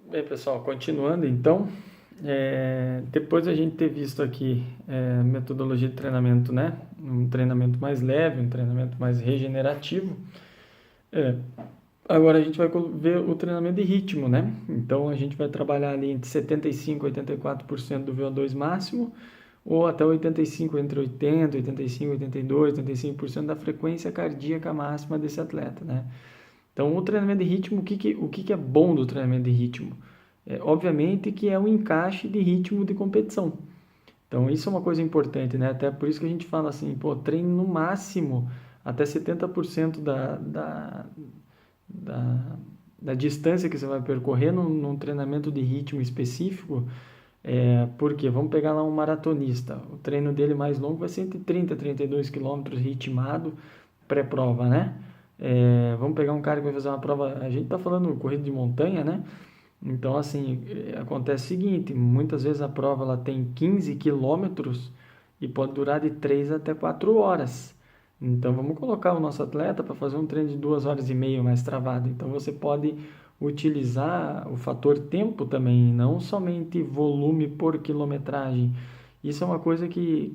Bem, pessoal, continuando então, depois da gente ter visto aqui metodologia de treinamento, né? Um treinamento mais leve, um treinamento mais regenerativo, é, agora a gente vai ver o treinamento de ritmo, né? Então a gente vai trabalhar ali entre 75% e 84% do VO2 máximo, ou até 85%, entre 80%, 85%, 82%, 85% da frequência cardíaca máxima desse atleta, né? Então, o treinamento de ritmo, o que é bom do treinamento de ritmo? Obviamente que é um encaixe de ritmo de competição. Então, isso é uma coisa importante, né? Até por isso que a gente fala assim, pô, treine no máximo até 70% da, da distância que você vai percorrer num treinamento de ritmo específico. Porque vamos pegar lá um maratonista, o treino dele mais longo vai ser entre 30 e 32 quilômetros ritmado, pré-prova, né? Vamos pegar um cara que vai fazer uma prova, a gente está falando corrida de montanha, né? Então, assim, acontece o seguinte, muitas vezes a prova ela tem 15 quilômetros e pode durar de 3 até 4 horas. Então, vamos colocar o nosso atleta para fazer um treino de 2 horas e meia mais travado. Então, você pode utilizar o fator tempo também, não somente volume por quilometragem. Isso é uma coisa que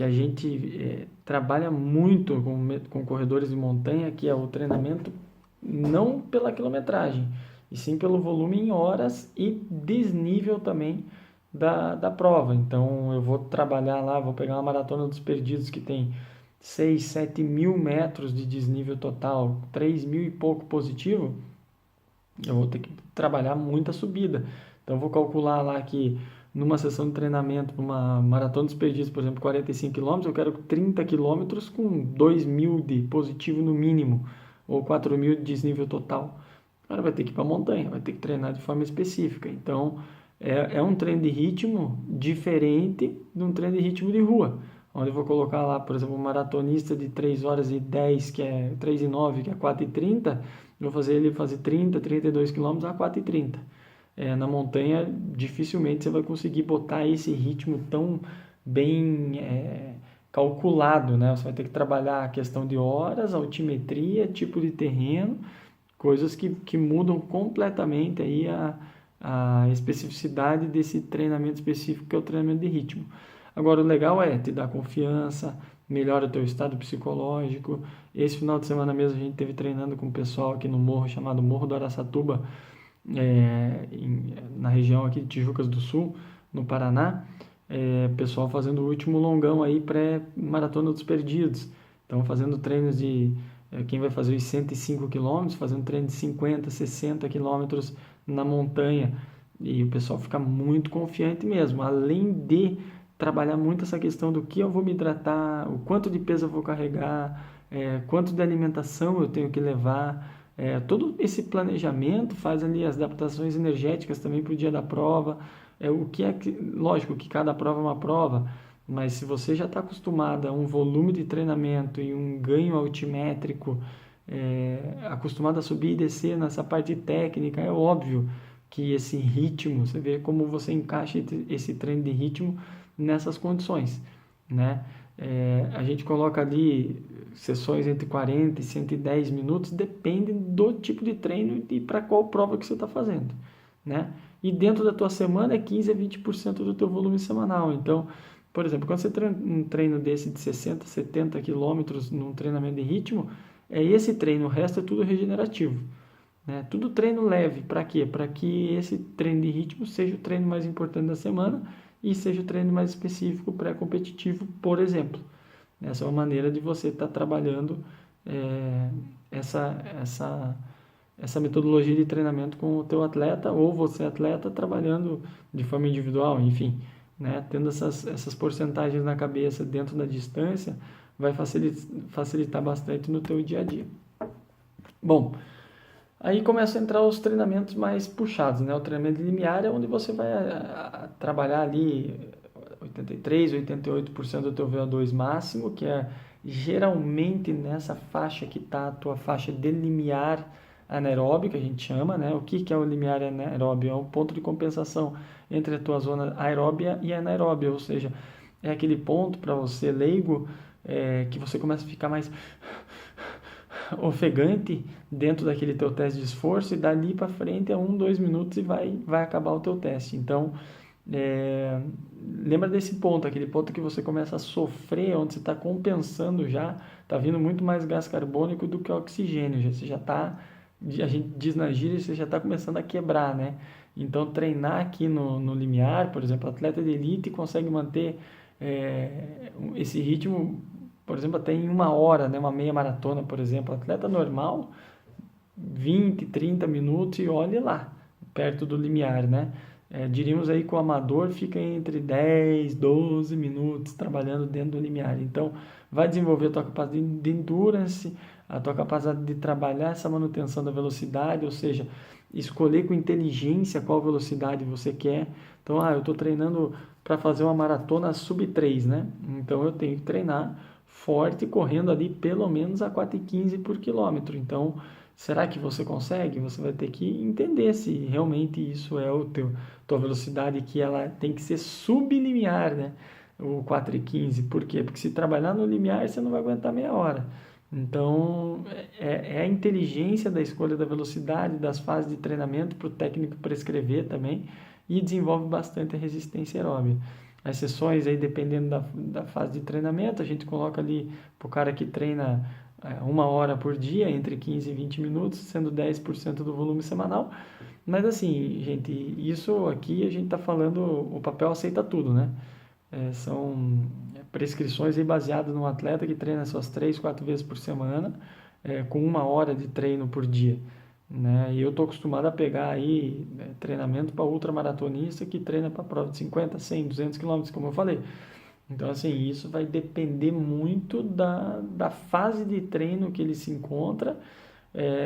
a gente trabalha muito com corredores de montanha, que é o treinamento não pela quilometragem, e sim pelo volume em horas e desnível também da prova. Então eu vou trabalhar lá, vou pegar uma maratona dos perdidos que tem 6 7 mil metros de desnível total, 3 mil e pouco positivo, eu vou ter que trabalhar muita subida. Então, eu vou calcular lá que numa sessão de treinamento, uma maratona dos perdidos, por exemplo, 45 quilômetros, eu quero 30 quilômetros com 2 mil de positivo no mínimo, ou 4 mil de desnível total. O cara vai ter que ir para a montanha, vai ter que treinar de forma específica. Então, é um treino de ritmo diferente de um treino de ritmo de rua. Onde eu vou colocar lá, por exemplo, um maratonista de 3 horas e 10, que é 3 e 9, que é 4 e 30, eu vou fazer ele fazer 30, 32 quilômetros a 4,30. Na montanha, dificilmente você vai conseguir botar esse ritmo tão bem calculado, né? Você vai ter que trabalhar a questão de horas, altimetria, tipo de terreno, coisas que mudam completamente aí a especificidade desse treinamento específico que é o treinamento de ritmo. Agora, o legal é te dar confiança, melhora o teu estado psicológico. Esse final de semana mesmo a gente teve treinando com o pessoal aqui no morro chamado Morro do Araçatuba, na região aqui de Tijucas do Sul, no Paraná. Pessoal fazendo o último longão aí pré-maratona dos perdidos. Então fazendo treinos de quem vai fazer os 105 quilômetros, fazendo treino de 50, 60 quilômetros na montanha. E o pessoal fica muito confiante mesmo, além de trabalhar muito essa questão do que eu vou me hidratar, o quanto de peso eu vou carregar, quanto de alimentação eu tenho que levar. Todo esse planejamento faz ali as adaptações energéticas também para o dia da prova. O que é que, lógico que cada prova é uma prova, mas se você já está acostumado a um volume de treinamento e um ganho altimétrico, acostumado a subir e descer nessa parte técnica, é óbvio que esse ritmo, você vê como você encaixa esse treino de ritmo nessas condições, né? A gente coloca ali sessões entre 40 e 110 minutos, depende do tipo de treino e para qual prova que você está fazendo, né? E dentro da tua semana é 15 a 20% do teu volume semanal. Então, por exemplo, quando você treina um treino desse de 60, 70 quilômetros num treinamento de ritmo, é esse treino, o resto é tudo regenerativo, né? Tudo treino leve, para quê? Para que esse treino de ritmo seja o treino mais importante da semana e seja o treino mais específico pré-competitivo, por exemplo. Essa é uma maneira de você estar trabalhando é, essa, essa, essa metodologia de treinamento com o teu atleta ou você atleta trabalhando de forma individual, enfim, né? Tendo essas porcentagens na cabeça dentro da distância vai facilitar bastante no teu dia a dia. Bom, aí começa a entrar os treinamentos mais puxados, né? O treinamento limiar é onde você vai trabalhar ali 83, 88% do teu VO2 máximo, que é geralmente nessa faixa que está a tua faixa de limiar anaeróbio, que a gente chama, né? O que é o limiar anaeróbio? É um ponto de compensação entre a tua zona aeróbia e anaeróbia, ou seja, é aquele ponto para você leigo que você começa a ficar ofegante dentro daquele teu teste de esforço e dali para frente é 2 minutos e vai acabar o teu teste. Então, é, lembra desse ponto, aquele ponto que você começa a sofrer, onde você está compensando já, está vindo muito mais gás carbônico do que oxigênio, você já está, a gente diz na gíria, você já está começando a quebrar, né? Então, treinar aqui no limiar, por exemplo, atleta de elite consegue manter esse ritmo, por exemplo, até em 1 hora, né? Uma meia maratona, por exemplo, atleta normal, 20, 30 minutos e olhe lá, perto do limiar, né? Diríamos aí que o amador fica entre 10, 12 minutos trabalhando dentro do limiar. Então, vai desenvolver a tua capacidade de endurance, a tua capacidade de trabalhar essa manutenção da velocidade, ou seja, escolher com inteligência qual velocidade você quer. Então, eu estou treinando para fazer uma maratona sub 3, né? Então, eu tenho que treinar forte, correndo ali pelo menos a 4,15 por quilômetro. Então, será que você consegue? Você vai ter que entender se realmente isso é tua velocidade, que ela tem que ser sublimiar, né? O 4,15. Por quê? Porque se trabalhar no limiar, você não vai aguentar meia hora. Então, é a inteligência da escolha da velocidade, das fases de treinamento para o técnico prescrever também, e desenvolve bastante a resistência aeróbica. As sessões aí, dependendo da fase de treinamento, a gente coloca ali para o cara que treina 1 hora por dia, entre 15 e 20 minutos, sendo 10% do volume semanal. Mas assim, gente, isso aqui a gente está falando, o papel aceita tudo, né? São prescrições aí baseadas num atleta que treina suas 3, 4 vezes por semana, com 1 hora de treino por dia. Né? E eu estou acostumado a pegar aí treinamento para ultramaratonista que treina para prova de 50, 100, 200 quilômetros, como eu falei. Então, assim, isso vai depender muito da fase de treino que ele se encontra.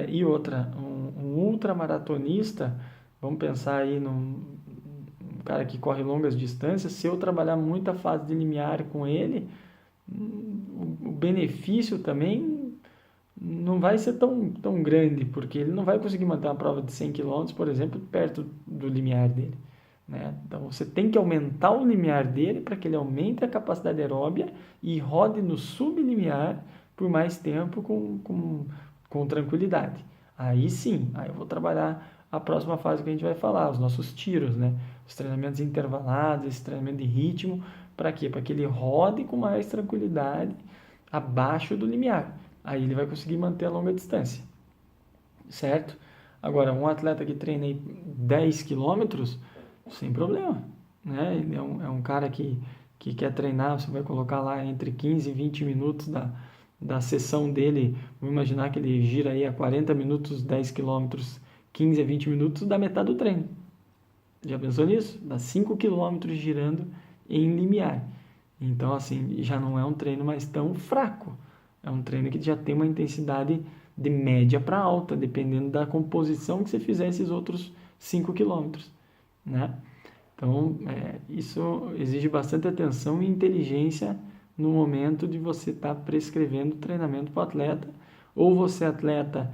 E outra, um ultramaratonista, vamos pensar aí num cara que corre longas distâncias, se eu trabalhar muita fase de limiar com ele, o benefício também não vai ser tão grande, porque ele não vai conseguir manter uma prova de 100 km, por exemplo, perto do limiar dele. Né? Então você tem que aumentar o limiar dele para que ele aumente a capacidade aeróbia e rode no sublimiar por mais tempo com tranquilidade. Aí sim, aí eu vou trabalhar a próxima fase que a gente vai falar, os nossos tiros, né? Os treinamentos intervalados, esse treinamento de ritmo, para quê? Para que ele rode com mais tranquilidade abaixo do limiar. Aí ele vai conseguir manter a longa distância, certo? Agora, um atleta que treina aí 10 quilômetros, sem problema, né? Ele é um cara que quer treinar, você vai colocar lá entre 15 e 20 minutos da sessão dele, vamos imaginar que ele gira aí a 40 minutos, 10 quilômetros, 15 a 20 minutos, dá metade do treino. Já pensou nisso? Dá 5 quilômetros girando em limiar. Então, assim, já não é um treino mais tão fraco. É um treino que já tem uma intensidade de média para alta, dependendo da composição que você fizer esses outros 5 quilômetros, né? Então, isso exige bastante atenção e inteligência no momento de você estar prescrevendo treinamento para o atleta, ou você atleta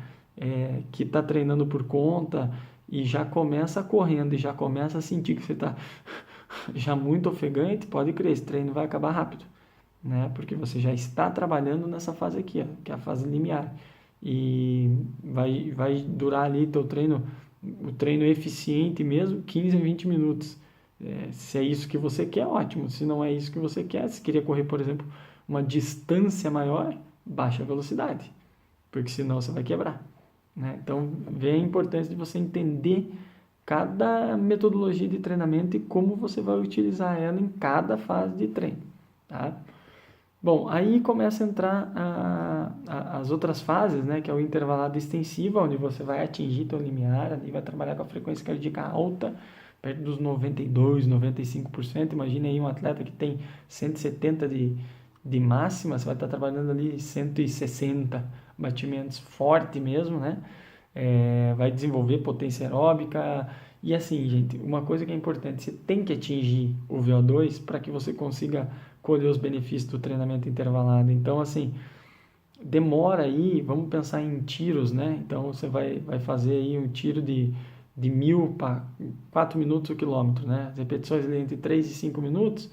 que está treinando por conta e já começa correndo e já começa a sentir que você está já muito ofegante, pode crer, esse treino vai acabar rápido, né? Porque você já está trabalhando nessa fase aqui, ó, que é a fase limiar. E vai durar ali teu treino, o treino eficiente mesmo, 15 a 20 minutos. Se é isso que você quer, ótimo. Se não é isso que você quer, se queria correr, por exemplo, uma distância maior, baixa a velocidade, porque senão você vai quebrar. Né? Então, vem a importância de você entender cada metodologia de treinamento e como você vai utilizar ela em cada fase de treino. Tá? Bom, aí começa a entrar as outras fases, né, que é o intervalado extensivo, onde você vai atingir teu limiar, ali vai trabalhar com a frequência cardíaca alta, perto dos 92, 95%. Imagine aí um atleta que tem 170 de máxima, você vai estar trabalhando ali 160 batimentos, forte mesmo, né? Vai desenvolver potência aeróbica. E assim, gente, uma coisa que é importante, você tem que atingir o VO2 para que você consiga colher os benefícios do treinamento intervalado. Então, assim, demora aí, vamos pensar em tiros, né? Então, você vai fazer aí um tiro de 1.000 para 4 minutos o quilômetro, né? As repetições entre 3 e 5 minutos,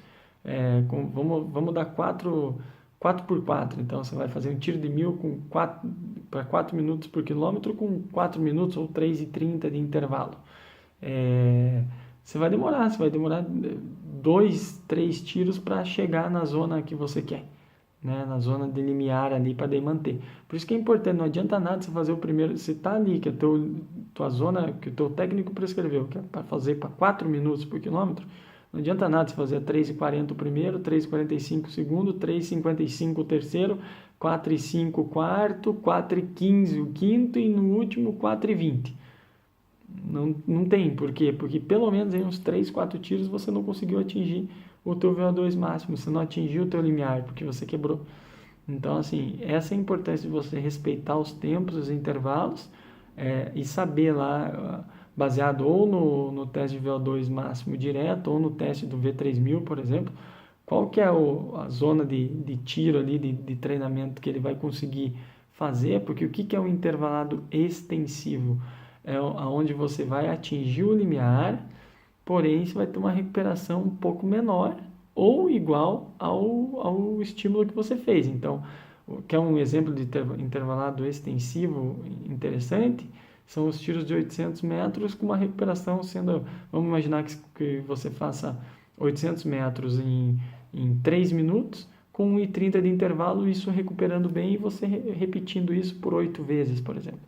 vamos dar 4 por 4. Então, você vai fazer um tiro de 1.000 com para 4 minutos por quilômetro com 4 minutos ou 3,30 de intervalo. Você vai demorar 2, 3 tiros para chegar na zona que você quer, né? Na zona de limiar ali para daí manter. Por isso que é importante, não adianta nada você fazer o primeiro, se está ali, que a tua zona, que o teu técnico prescreveu, que é para fazer para 4 minutos por quilômetro, não adianta nada você fazer 3,40 o primeiro, 3,45 o segundo, 3,55 o terceiro, 4,5 o quarto, 4,15 o quinto e no último 4,20. Não tem, por quê? Porque pelo menos em uns 3, 4 tiros você não conseguiu atingir o teu VO2 máximo, você não atingiu o teu limiar, porque você quebrou. Então, assim, essa é a importância de você respeitar os tempos, os intervalos, e saber lá, baseado ou no teste de VO2 máximo direto, ou no teste do V3000, por exemplo, qual que é a zona de tiro ali, de treinamento que ele vai conseguir fazer, porque o que é o intervalado extensivo? É onde você vai atingir o limiar, porém você vai ter uma recuperação um pouco menor ou igual ao estímulo que você fez. Então, que é um exemplo de intervalado extensivo interessante, são os tiros de 800 metros com uma recuperação sendo, vamos imaginar que você faça 800 metros em 3 minutos, com 1,30 de intervalo, isso recuperando bem e você repetindo isso por 8 vezes, por exemplo.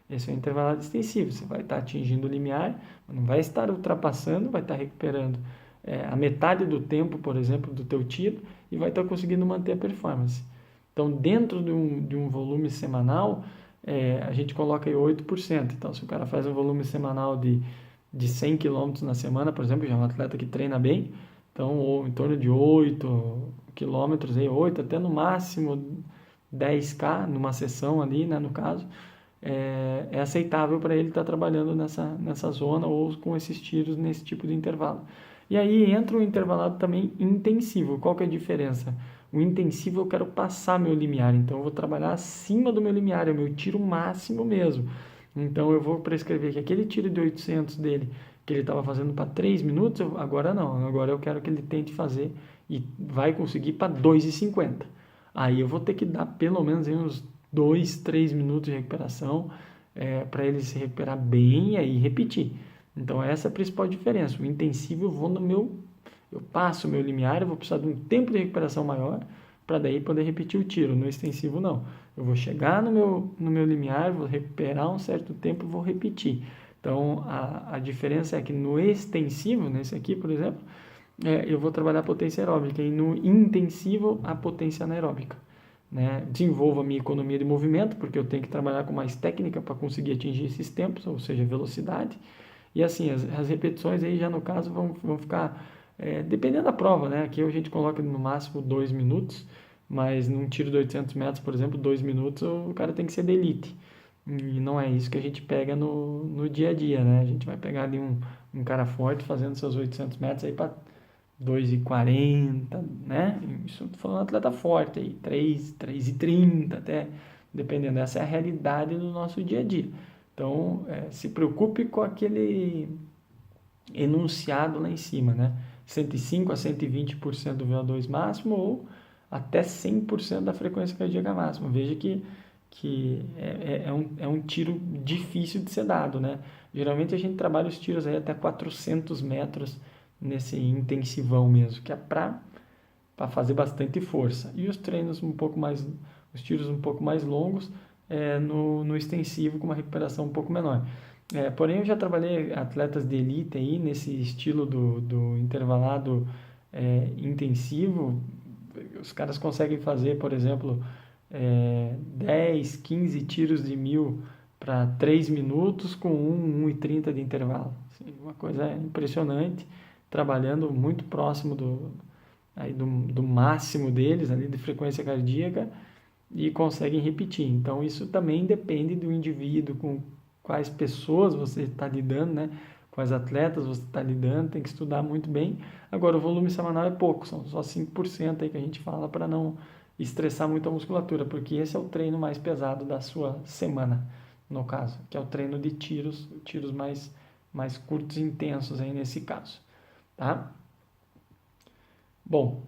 Esse é o intervalado extensivo, você vai estar atingindo o limiar, não vai estar ultrapassando, vai estar recuperando a metade do tempo, por exemplo, do teu tiro e vai estar conseguindo manter a performance. Então, dentro de um volume semanal, a gente coloca aí 8%. Então, se o cara faz um volume semanal de 100 km na semana, por exemplo, já é um atleta que treina bem, então, ou em torno de 8 quilômetros, 8 até no máximo 10K numa sessão ali, né, no caso, é aceitável para ele estar trabalhando nessa zona ou com esses tiros nesse tipo de intervalo. E aí entra o intervalado também intensivo. Qual que é a diferença? O intensivo eu quero passar meu limiar, então eu vou trabalhar acima do meu limiar, é o meu tiro máximo mesmo. Então eu vou prescrever que aquele tiro de 800 dele, que ele estava fazendo para 3 minutos, agora não, agora eu quero que ele tente fazer e vai conseguir para 2,50. Aí eu vou ter que dar pelo menos uns 2, 3 minutos de recuperação para ele se recuperar bem e aí repetir. Então essa é a principal diferença. O intensivo eu passo o meu limiar, eu vou precisar de um tempo de recuperação maior para daí poder repetir o tiro. No extensivo não. Eu vou chegar no meu limiar, vou recuperar um certo tempo e vou repetir. Então a diferença é que no extensivo, nesse aqui por exemplo, eu vou trabalhar a potência aeróbica e no intensivo a potência anaeróbica. Né? Desenvolvo a minha economia de movimento, porque eu tenho que trabalhar com mais técnica para conseguir atingir esses tempos, ou seja, velocidade. E assim, as repetições aí já no caso vão ficar, dependendo da prova, né? Aqui a gente coloca no máximo 2 minutos, mas num tiro de 800 metros, por exemplo, 2 minutos, o cara tem que ser de elite. E não é isso que a gente pega no dia a dia, né? A gente vai pegar ali um cara forte fazendo seus 800 metros aí para 2,40, né? Isso eu tô falando atleta forte aí, 3,30 até, dependendo. Essa é a realidade do nosso dia a dia. Então, se preocupe com aquele enunciado lá em cima, né? 105 a 120% do VO2 máximo ou até 100% da frequência cardíaca máxima. Veja que é um tiro difícil de ser dado, né? Geralmente a gente trabalha os tiros aí até 400 metros nesse intensivão mesmo, que é para fazer bastante força. E os treinos os tiros um pouco mais longos, no extensivo com uma recuperação um pouco menor. Porém, eu já trabalhei atletas de elite aí nesse estilo do intervalado intensivo. Os caras conseguem fazer, por exemplo, 10, 15 tiros de 1.000 para 3 minutos com 1,30 de intervalo. Assim, uma coisa impressionante, trabalhando muito próximo do máximo deles, ali, de frequência cardíaca, e conseguem repetir. Então, isso também depende do indivíduo, com quais pessoas você está lidando, né? Quais atletas você está lidando, tem que estudar muito bem. Agora, o volume semanal é pouco, são só 5% aí que a gente fala para não estressar muito a musculatura, porque esse é o treino mais pesado da sua semana, no caso, que é o treino de tiros mais curtos e intensos aí nesse caso, tá? Bom,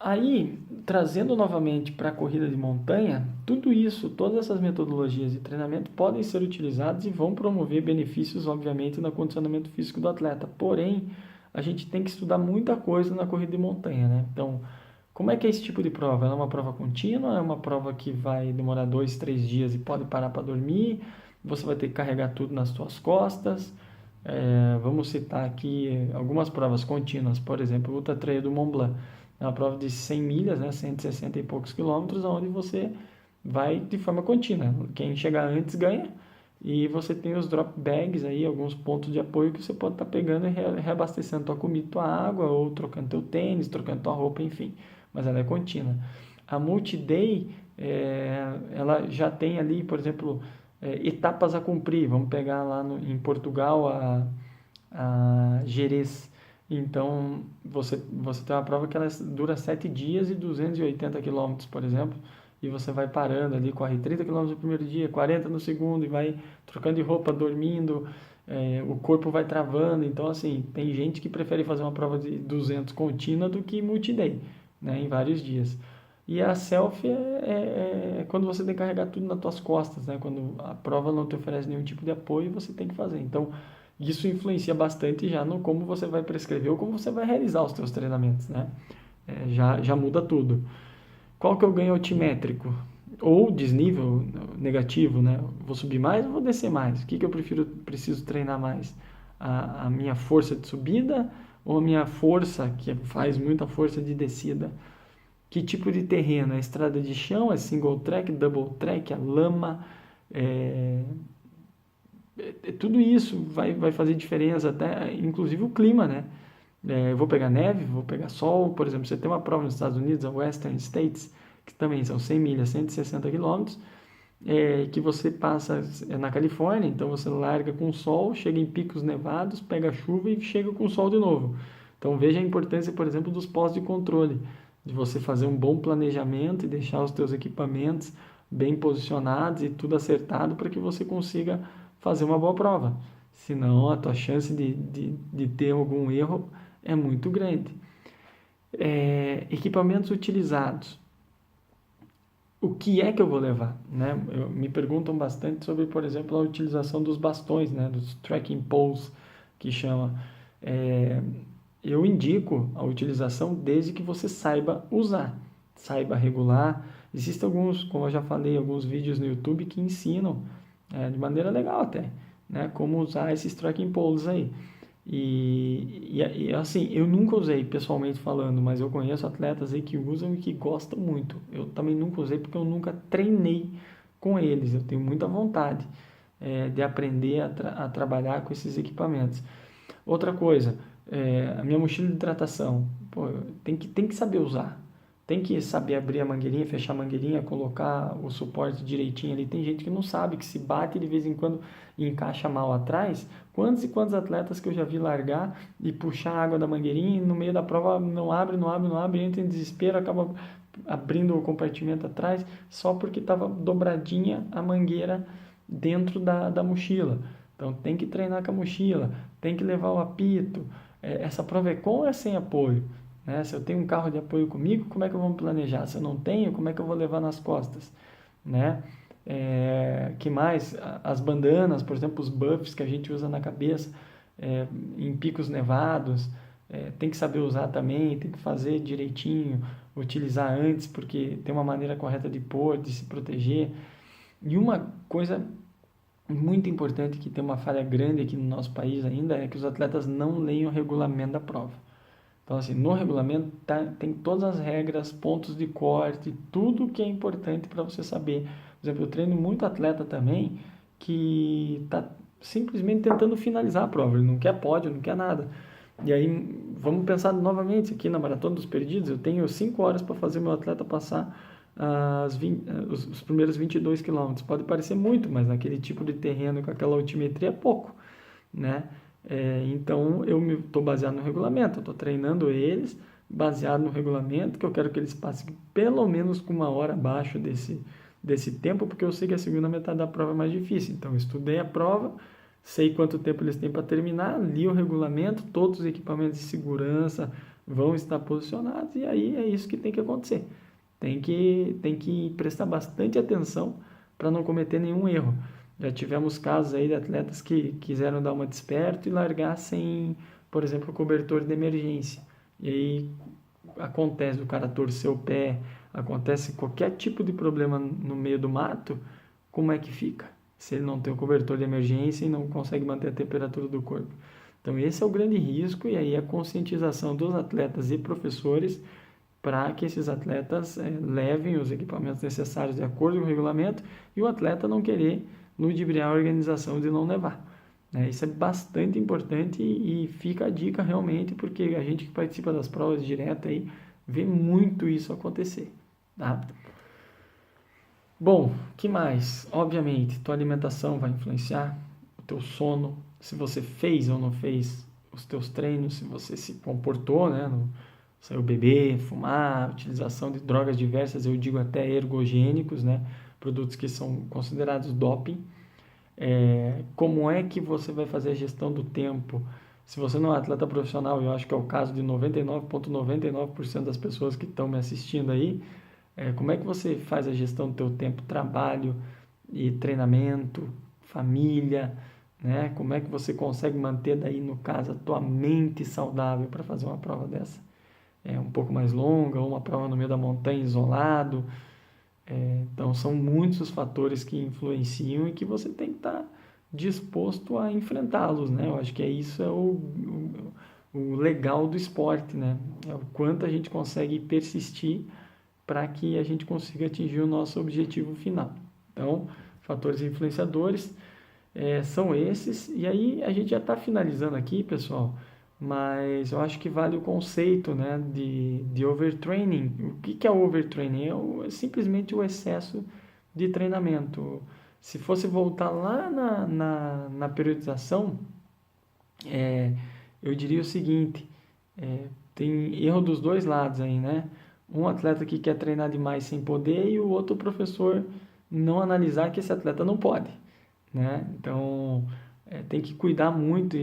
Aí, trazendo novamente para a corrida de montanha, tudo isso, todas essas metodologias de treinamento podem ser utilizadas e vão promover benefícios, obviamente, no condicionamento físico do atleta. Porém, a gente tem que estudar muita coisa na corrida de montanha, né? Então, como é que é esse tipo de prova? Ela é uma prova contínua? É uma prova que vai demorar 2, 3 dias e pode parar para dormir? Você vai ter que carregar tudo nas suas costas? Vamos citar aqui algumas provas contínuas, por exemplo, o Ultra Trail do Mont Blanc. É uma prova de 100 milhas, né, 160 e poucos quilômetros, onde você vai de forma contínua. Quem chegar antes ganha. E você tem os drop bags aí, alguns pontos de apoio que você pode estar pegando e reabastecendo tua comida, tua água, ou trocando teu tênis, trocando tua roupa, enfim. Mas ela é contínua. A multi-day, ela já tem ali, por exemplo, etapas a cumprir. Vamos pegar lá em Portugal a Gerês. Então, você tem uma prova que ela dura 7 dias e 280 quilômetros, por exemplo, e você vai parando ali, corre 30 quilômetros no primeiro dia, 40 no segundo, e vai trocando de roupa, dormindo, o corpo vai travando. Então, assim, tem gente que prefere fazer uma prova de 200 contínua do que multi-day, né, em vários dias. E a selfie é quando você tem que carregar tudo nas tuas costas, né? Quando a prova não te oferece nenhum tipo de apoio, você tem que fazer. Então, isso influencia bastante já no como você vai prescrever ou como você vai realizar os seus treinamentos, né? Já muda tudo. Qual que é o ganho altimétrico? Ou desnível negativo, né? Vou subir mais ou vou descer mais? O que eu preciso treinar mais? A minha força de subida ou a minha força, que faz muita força de descida? Que tipo de terreno? É estrada de chão? É single track, double track? É lama? É, tudo isso vai fazer diferença, até inclusive o clima, né? Eu vou pegar neve, vou pegar sol, por exemplo, você tem uma prova nos Estados Unidos, a Western States, que também são 100 milhas, 160 quilômetros, que você passa na Califórnia, então você larga com sol, chega em picos nevados, pega chuva e chega com sol de novo. Então veja a importância, por exemplo, dos postos de controle, de você fazer um bom planejamento e deixar os teus equipamentos bem posicionados e tudo acertado para que você consiga fazer uma boa prova. Senão a tua chance de ter algum erro é muito grande. Equipamentos utilizados. O que é que eu vou levar, né? Me perguntam bastante sobre, por exemplo, a utilização dos bastões, né? Dos trekking poles, que chama. É, eu indico a utilização desde que você saiba usar, saiba regular. Existem alguns, como eu já falei, alguns vídeos no YouTube que ensinam, de maneira legal até, né? Como usar esses trekking poles aí. E assim, eu nunca usei pessoalmente falando, mas eu conheço atletas aí que usam e que gostam muito. Eu também nunca usei porque eu nunca treinei com eles. Eu tenho muita vontade de aprender a trabalhar com esses equipamentos. Outra coisa, a minha mochila de hidratação. Pô, tem que saber usar. Tem que saber abrir a mangueirinha, fechar a mangueirinha, colocar o suporte direitinho ali. Tem gente que não sabe, que se bate de vez em quando e encaixa mal atrás. Quantos e quantos atletas que eu já vi largar e puxar a água da mangueirinha e no meio da prova não abre, não abre, não abre, entra em desespero, acaba abrindo o compartimento atrás só porque estava dobradinha a mangueira dentro da mochila. Então tem que treinar com a mochila, tem que levar o apito. Essa prova é com ou é sem apoio? Né? Se eu tenho um carro de apoio comigo, como é que eu vou me planejar? Se eu não tenho, como é que eu vou levar nas costas? Né? Que mais? As bandanas, por exemplo, os buffs que a gente usa na cabeça, em picos nevados, tem que saber usar também, tem que fazer direitinho, utilizar antes, porque tem uma maneira correta de pôr, de se proteger. E uma coisa muito importante que tem uma falha grande aqui no nosso país ainda é que os atletas não leem o regulamento da prova. Então, assim, no regulamento tem todas as regras, pontos de corte, tudo que é importante para você saber. Por exemplo, eu treino muito atleta também que está simplesmente tentando finalizar a prova. Ele não quer pódio, não quer nada. E aí, vamos pensar novamente aqui na Maratona dos Perdidos. Eu tenho 5 horas para fazer meu atleta passar os primeiros 22 quilômetros. Pode parecer muito, mas naquele tipo de terreno com aquela altimetria é pouco, né? Então, eu estou baseado no regulamento, eu estou treinando eles baseado no regulamento, que eu quero que eles passem pelo menos com 1 hora abaixo desse tempo, porque eu sei que a segunda metade da prova é mais difícil. Então, eu estudei a prova, sei quanto tempo eles têm para terminar, li o regulamento, todos os equipamentos de segurança, vão estar posicionados, e aí é isso que tem que acontecer. Tem que prestar bastante atenção para não cometer nenhum erro. Já tivemos casos aí de atletas que quiseram dar uma desperto e largar sem, por exemplo, cobertor de emergência. E aí acontece o cara torcer o pé, acontece qualquer tipo de problema no meio do mato, como é que fica? Se ele não tem o cobertor de emergência e não consegue manter a temperatura do corpo. Então esse é o grande risco, e aí a conscientização dos atletas e professores para que esses atletas levem os equipamentos necessários de acordo com o regulamento, e o atleta não querer ludibriar a organização de não levar. Isso é bastante importante, e fica a dica realmente, porque a gente que participa das provas direto aí vê muito isso acontecer. Tá? Bom, que mais? Obviamente, tua alimentação vai influenciar, o teu sono, se você fez ou não fez os teus treinos, se você se comportou, né? Saiu beber, fumar, utilização de drogas diversas, eu digo até ergogênicos, né? Produtos que são considerados doping. Como é que você vai fazer a gestão do tempo? Se você não é atleta profissional, eu acho que é o caso de 99,99% das pessoas que estão me assistindo aí, como é que você faz a gestão do teu tempo, trabalho e treinamento, família, né? Como é que você consegue manter daí, no caso, a tua mente saudável para fazer uma prova dessa? Um pouco mais longa, ou uma prova no meio da montanha isolado. Então, são muitos os fatores que influenciam e que você tem que estar disposto a enfrentá-los, né? Eu acho que isso é o legal do esporte, né? É o quanto a gente consegue persistir para que a gente consiga atingir o nosso objetivo final. Então, fatores influenciadores são esses. E aí a gente já está finalizando aqui, pessoal, mas eu acho que vale o conceito, né, de overtraining. O que é overtraining? É simplesmente o excesso de treinamento. Se fosse voltar lá na periodização, eu diria o seguinte, tem erro dos dois lados aí, né? Um atleta que quer treinar demais sem poder, e o outro professor não analisar que esse atleta não pode, né? Então, tem que cuidar muito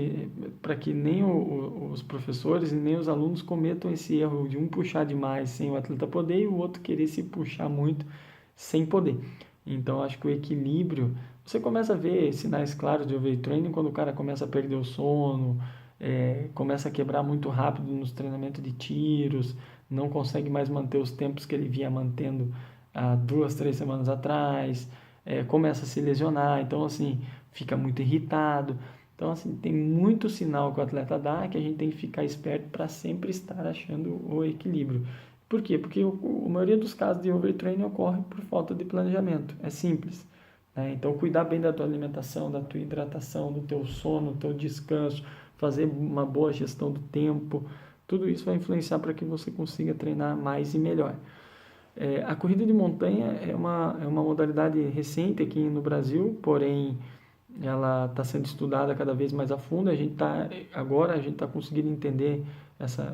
para que nem os professores e nem os alunos cometam esse erro de um puxar demais sem o atleta poder e o outro querer se puxar muito sem poder. Então, acho que o equilíbrio, você começa a ver sinais claros de overtraining quando o cara começa a perder o sono, começa a quebrar muito rápido nos treinamentos de tiros, não consegue mais manter os tempos que ele vinha mantendo há 2, 3 semanas atrás, começa a se lesionar, então assim, fica muito irritado. Então assim, tem muito sinal que o atleta dá que a gente tem que ficar esperto para sempre estar achando o equilíbrio. Por quê? Porque a maioria dos casos de overtraining ocorre por falta de planejamento, é simples. Então, cuidar bem da tua alimentação, da tua hidratação, do teu sono, do teu descanso, fazer uma boa gestão do tempo, tudo isso vai influenciar para que você consiga treinar mais e melhor. A corrida de montanha é uma modalidade recente aqui no Brasil, porém ela está sendo estudada cada vez mais a fundo. Agora a gente está conseguindo entender,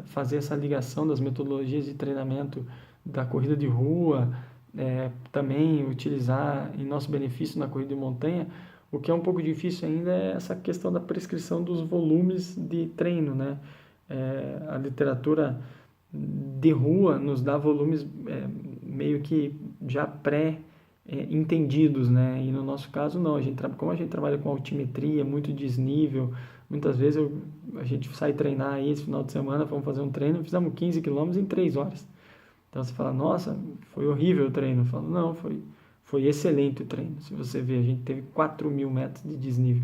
fazer essa ligação das metodologias de treinamento da corrida de rua, também utilizar em nosso benefício na corrida de montanha. O que é um pouco difícil ainda é essa questão da prescrição dos volumes de treino, né? A literatura de rua nos dá volumes meio que já entendidos, né? E no nosso caso não, como a gente trabalha com altimetria, muito desnível, muitas vezes a gente sai treinar aí esse final de semana, fomos fazer um treino, fizemos 15 quilômetros em 3 horas. Então você fala, nossa, foi horrível o treino. Eu falo, não, foi excelente o treino. Se você ver, a gente teve 4.000 metros de desnível.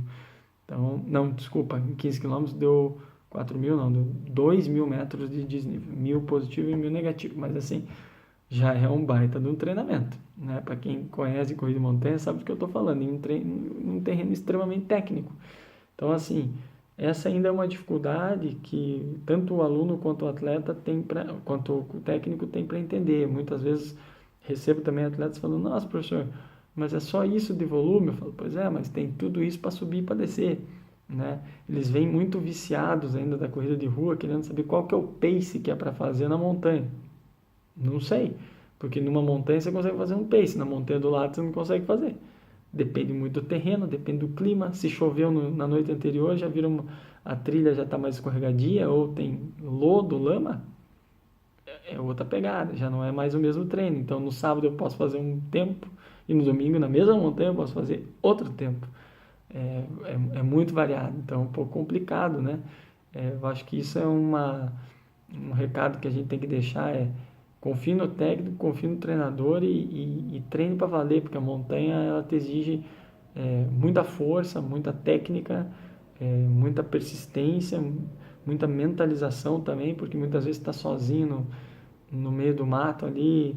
Então, não, desculpa, em 15 quilômetros deu 4.000, não, deu 2.000 metros de desnível. 1.000 positivo e 1.000 negativo. Mas assim, já é um baita de um treinamento, né? Para quem conhece corrida de montanha sabe do que eu estou falando, em um terreno extremamente técnico. Então, assim, essa ainda é uma dificuldade que tanto o aluno quanto o atleta quanto o técnico tem para entender. Muitas vezes recebo também atletas falando, nossa, professor, mas é só isso de volume? Eu falo, pois é, mas tem tudo isso para subir e para descer, né? Eles vêm muito viciados ainda da corrida de rua, querendo saber qual que é o pace que é para fazer na montanha. Não sei, porque numa montanha você consegue fazer um pace, na montanha do lado você não consegue fazer, Depende muito do terreno, depende do clima. Se choveu na noite anterior, já vira a trilha já está mais escorregadia ou tem lodo, lama, é outra pegada, já não é mais o mesmo treino. Então no sábado eu posso fazer um tempo e no domingo na mesma montanha eu posso fazer outro tempo. É muito variado, então é um pouco complicado, né? Eu acho que isso é um recado que a gente tem que deixar, confie no técnico, confie no treinador e treine para valer, porque a montanha ela te exige muita força, muita técnica, muita persistência, muita mentalização também, porque muitas vezes está sozinho no meio do mato ali,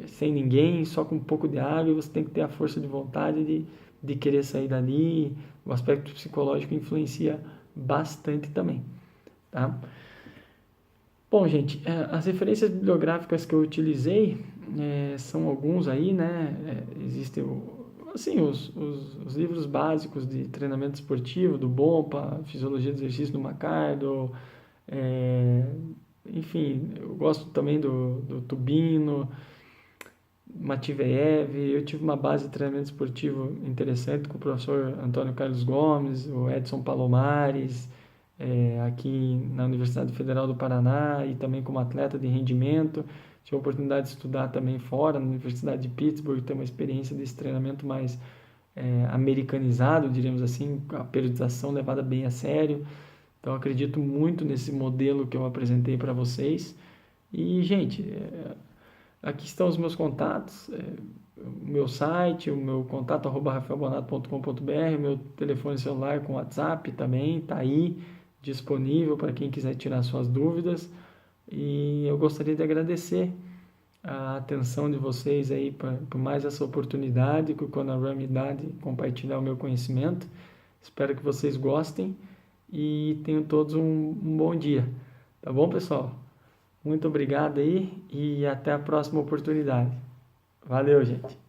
sem ninguém, só com um pouco de água, e você tem que ter a força de vontade de querer sair dali. O aspecto psicológico influencia bastante também, tá? Bom, gente, as referências bibliográficas que eu utilizei são alguns aí, né? Existem assim, os livros básicos de treinamento esportivo, do Bompa, Fisiologia do Exercício do Macardo, enfim, eu gosto também do Tubino, Mativeev. Eu tive uma base de treinamento esportivo interessante com o professor Antônio Carlos Gomes, o Edson Palomares, aqui na Universidade Federal do Paraná, e também como atleta de rendimento. Tive a oportunidade de estudar também fora, na Universidade de Pittsburgh, ter uma experiência desse treinamento mais americanizado, diríamos assim, a periodização levada bem a sério. Então, acredito muito nesse modelo que eu apresentei para vocês. E, gente, aqui estão os meus contatos, o meu site, o meu contato @rafaelbonato.com.br, meu telefone celular com WhatsApp também está aí disponível para quem quiser tirar suas dúvidas. E eu gostaria de agradecer a atenção de vocês aí por mais essa oportunidade que o Conaran me dá de compartilhar o meu conhecimento. Espero que vocês gostem e tenham todos um bom dia. Tá bom, pessoal? Muito obrigado aí e até a próxima oportunidade. Valeu, gente!